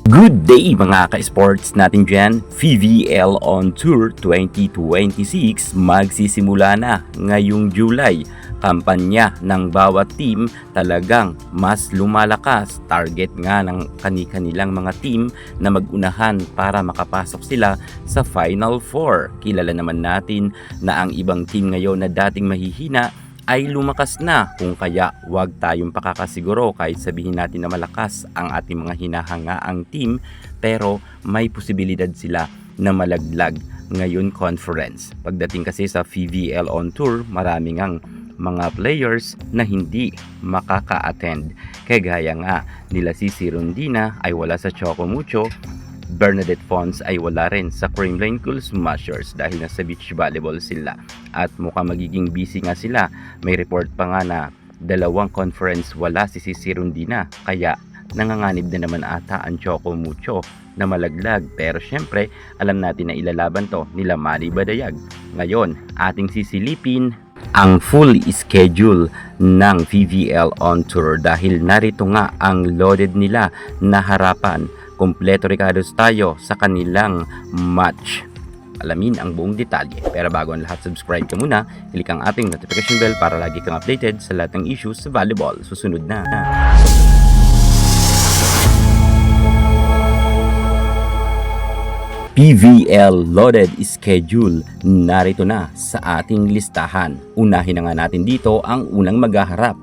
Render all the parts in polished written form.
Good day mga ka-sports natin dyan. VVL on Tour 2026 magsisimula na ngayong July. Kampanya ng bawat team talagang mas lumalakas. Target nga ng kani-kanilang mga team na magunahan para makapasok sila sa Final Four. Kilala naman natin na ang ibang team ngayon na dating mahihina ay lumakas na, kung kaya wag tayong pakakasiguro kahit sabihin natin na malakas ang ating mga hinahangaang team, pero may posibilidad sila na malaglag ngayon conference. Pagdating kasi sa VVL on Tour, maraming ang mga players na hindi makaka-attend. Kagaya nga nila Cici Rondina ay wala sa Choco Mucho, Bernadette Fons ay wala rin sa Creamline Cool Smashers dahil nasa beach volleyball sila. At mukhang magiging busy nga sila. May report pa nga na dalawang conference wala si Cici Rondina. Kaya nanganganib na naman ata ang Choco Mucho na malaglag. Pero syempre, alam natin na ilalaban to nila Manny Badayag. Ngayon, ating sisilipin ang full schedule ng VVL on Tour dahil narito nga ang loaded nila na harapan. Kompleto recados tayo sa kanilang match. Alamin ang buong detalye. Pero bago ang lahat, subscribe ka muna. Click ang ating notification bell para lagi kang updated sa lahat ng issues sa volleyball. Susunod na. PVL loaded schedule narito na sa ating listahan. Unahin na nga natin dito ang unang maghaharap,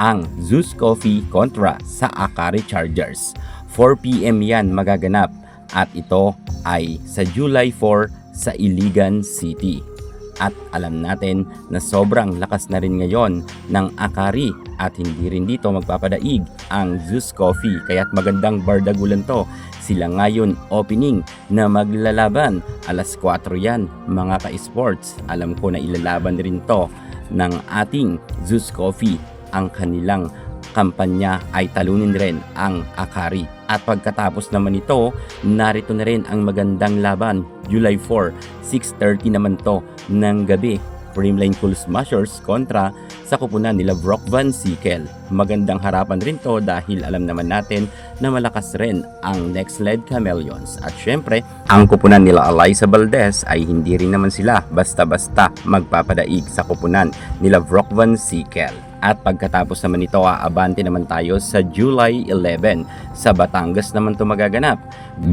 ang Zeus Coffee kontra sa Akari Chargers. 4 PM yan magaganap at ito ay sa July 4 sa Iligan City. At alam natin na sobrang lakas na rin ngayon ng Akari at hindi rin dito magpapadaig ang Zeus Coffee, kaya't magandang bardagulan to. Sila ngayon opening na maglalaban, alas 4 yan mga ka-sports. Alam ko na ilalaban rin to ng ating Zeus Coffee. Ang kanilang kampanya ay talunin rin ang Akari. At pagkatapos naman ito, narito na rin ang magandang laban. July 4, 6:30 naman to ng gabi. Creamline Cool Smashers kontra sa kupunan nila Brock Van Sickle. Magandang harapan rin to dahil alam naman natin na malakas rin ang Next Led Chameleons. At syempre, ang kupunan nila Eliza Valdez ay hindi rin naman sila basta-basta magpapadaig sa kupunan nila Brock Van Sickle. At pagkatapos naman ito, aabante naman tayo sa July 11. Sa Batangas naman ito magaganap.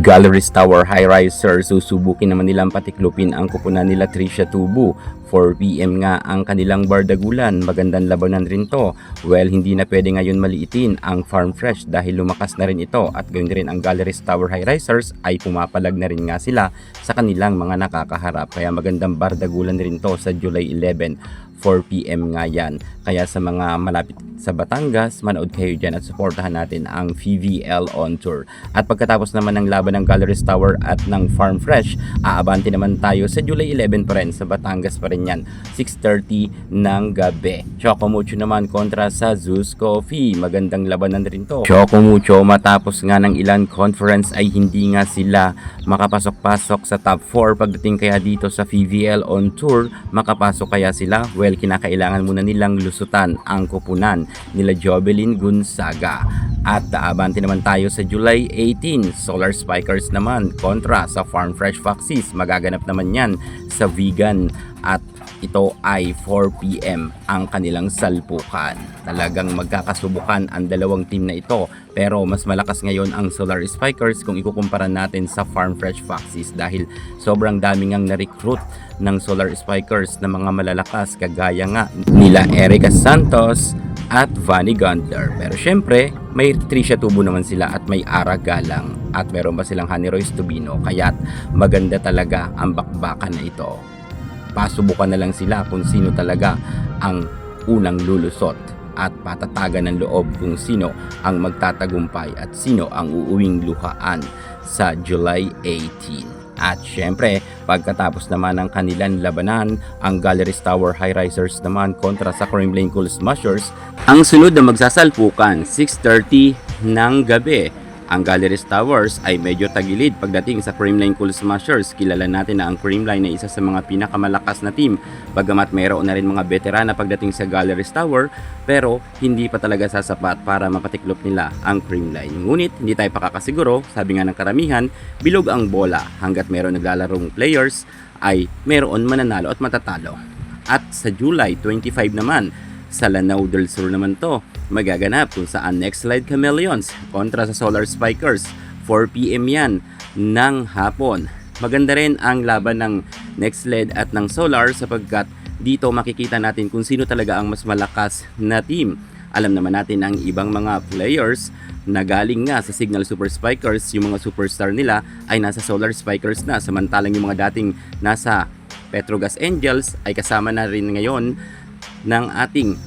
Galleries Tower High Riser, susubukin naman nilang patiklupin ang kupunan nila Trisha Tubu. 4 PM nga ang kanilang bardagulan. Magandang labanan rin to. Well, hindi na pwede ngayon maliitin ang Farm Fresh dahil lumakas na rin ito. At gawin rin ang Galleries Tower High Risers ay pumapalag na rin nga sila sa kanilang mga nakakaharap. Kaya magandang bardagulan rin to sa July 11. 4 PM nga yan. Kaya sa mga malapit sa Batangas, manood kayo dyan at supportahan natin ang VVL on Tour. At pagkatapos naman ng laban ng Galleries Tower at ng Farm Fresh, aabante naman tayo sa July 11 pa rin. Sa Batangas pa rin yan, 6:30 ng gabi. Choco Mucho naman kontra sa Zeus Coffee. Magandang labanan rin to. Choco Mucho matapos nga ng ilang conference ay hindi nga sila makapasok-pasok sa top 4. Pagdating kaya dito sa VVL on Tour, makapasok kaya sila? Well, kinakailangan muna nilang lusutan ang kupunan nila Jovelyn Gonzaga. At aabante naman tayo sa July 18, Solar Spikers naman kontra sa Farm Fresh Foxes. Magaganap naman yan sa Vegan at ito ay 4 PM ang kanilang salpukan. Talagang magkakasubukan ang dalawang team na ito, pero mas malakas ngayon ang Solar Spikers kung ikukumpara natin sa Farm Fresh Foxes dahil sobrang daming ang na-recruit ng Solar Spikers na mga malalakas kagaya nga nila Erica Santos at Vanny Gunther. Pero syempre, may Trisha Tubo naman sila at may Ara Galang at meron pa silang Honey Royce Tubino, kaya't maganda talaga ang bakbakan na ito. Pasubukan na lang sila kung sino talaga ang unang lulusot at patatagan ng loob kung sino ang magtatagumpay at sino ang uuwing luhaan sa July 18. At syempre, pagkatapos naman ng kanilang labanan, ang Galleries Tower High Risers naman kontra sa Creamline Cool Smashers, ang sunod na magsasalpukan 6:30 ng gabi. Ang Galleries Towers ay medyo tagilid pagdating sa Creamline Cool Smashers. Kilala natin na ang Creamline ay isa sa mga pinakamalakas na team. Bagamat mayroon na rin mga veterana pagdating sa Galleries Tower, pero hindi pa talaga sasapat para mapatiklop nila ang Creamline. Ngunit hindi tayo pakakasiguro, sabi nga ng karamihan, bilog ang bola. Hanggat meron naglalarong players ay meron mananalo at matatalo. At sa July 25 naman, sa Lanao del Sur naman to, magaganap kung saan Next Slide Chameleons kontra sa Solar Spikers. 4 PM yan ng hapon. Maganda rin ang laban ng Next Sled at ng Solar sapagkat dito makikita natin kung sino talaga ang mas malakas na team. Alam naman natin ang ibang mga players na galing nga sa Signal Super Spikers, yung mga superstar nila ay nasa Solar Spikers na, samantalang yung mga dating nasa Petrogas Angels ay kasama na rin ngayon ng ating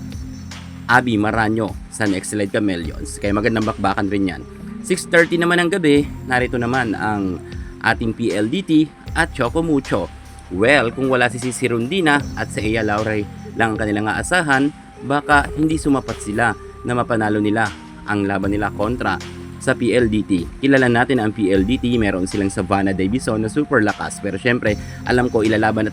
Abi Maranyo sa Next Slide Chameleons. Kaya magandang bakbakan rin yan. 6:30 naman ng gabi, narito naman ang ating PLDT at Choco Mucho. Well, kung wala si Cici Rondina at si Ea Laure lang ang kanilang aasahan, baka hindi sumapat sila na mapanalo nila ang laban nila kontra sa PLDT. Kilala natin ang PLDT, meron silang Savannah Davison na super lakas. Pero syempre, alam ko ilalaban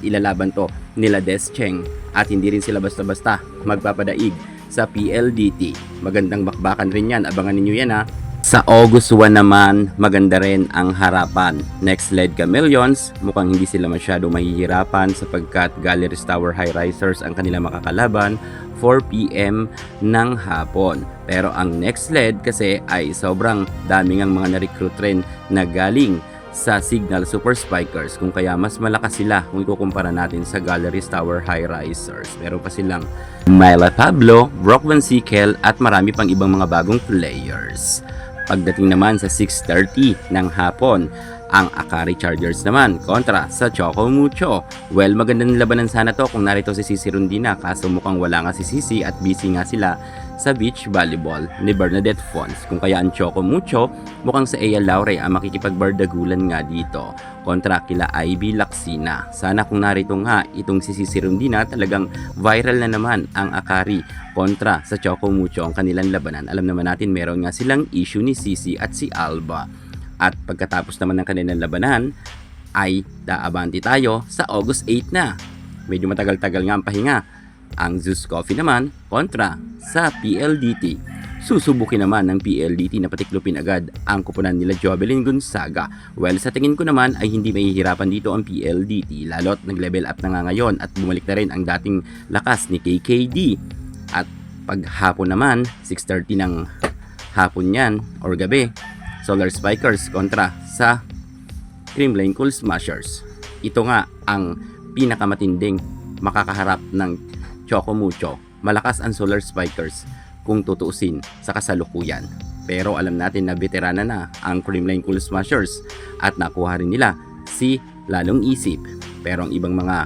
to nila Descheng. At hindi rin sila basta-basta magpapadaig sa PLDT. Magandang bakbakan rin yan. Abangan ninyo yan ha. Sa August 1 naman, maganda rin ang harapan. Next Sled Chameleons, mukhang hindi sila masyado mahihirapan sapagkat Galleries Tower High Risers ang kanila makakalaban. 4 PM ng hapon. Pero ang Next Sled kasi ay sobrang daming ang mga na-recruit rin na galing sa Signal Super Spikers, kung kaya mas malakas sila kung ikukumpara natin sa Galleries Tower High Risers. Meron pa silang Myla Pablo, Brock Van Sickle at marami pang ibang mga bagong players. Pagdating naman sa 6:30 ng hapon, ang Akari Chargers naman kontra sa Choco Mucho. Well, magandang labanan sana to kung narito si Cici Rondina, kaso mukhang wala nga si Cici at busy nga sila sa beach volleyball ni Bernadette Fons. Kung kaya ang Choco Mucho, mukhang sa Ea Laure ang makikipagbardagulan nga dito kontra kila Ivy Laksina. Sana kung narito nga itong si Cici Rondina, talagang viral na naman ang Akari kontra sa Choco Mucho ang kanilang labanan. Alam naman natin meron nga silang issue ni Cici at si Alba. At pagkatapos naman ng kanilang labanan ay daabanti tayo sa August 8 na. Medyo matagal-tagal nga ang pahinga. Ang Zeus Coffee naman kontra sa PLDT. Susubukin naman ng PLDT na patiklopin agad ang kupunan nila Jovelyn Gonzaga. Well, sa tingin ko naman ay hindi mahihirapan dito ang PLDT, lalo't nag-level up na nga ngayon at bumalik na rin ang dating lakas ni KKD. At paghapon naman, 6:30 ng hapon yan or gabi, Solar Spikers kontra sa Creamline Cool Smashers. Ito nga ang pinakamatinding makakaharap ng Choco Mucho. Malakas ang Solar Spikers kung tutuusin sa kasalukuyan. Pero alam natin na veterana na ang Creamline Cool Smashers at nakuha rin nila si Lalong Isip. Pero ang ibang mga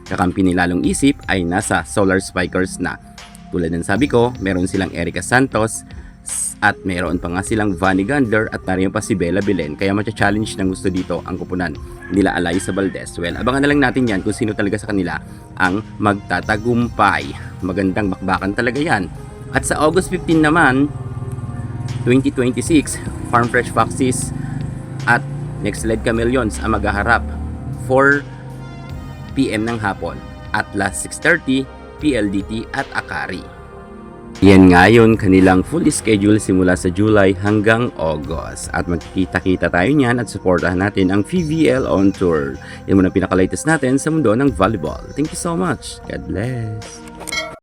kakampi ni Lalong Isip ay nasa Solar Spikers na. Tulad ng sabi ko, meron silang Erica Santos at meron pa nga silang Vanny Gander at nariyan pa si Bella Belen. Kaya matcha-challenge ng gusto dito ang kupunan nila Alaysa Valdez. Well, abangan na lang natin yan kung sino talaga sa kanila ang magtatagumpay. Magandang bakbakan talaga yan. At sa August 15 naman, 2026, Farm Fresh Foxes at Next Sled Chameleons ang maghaharap 4 PM ng hapon. At last 6:30, PLDT at Akari. Yan nga yun, kanilang full schedule simula sa July hanggang August. At magkikita-kita tayo niyan at supportahan natin ang PVL on Tour. Yan muna pinaka-latest natin sa mundo ng volleyball. Thank you so much. God bless.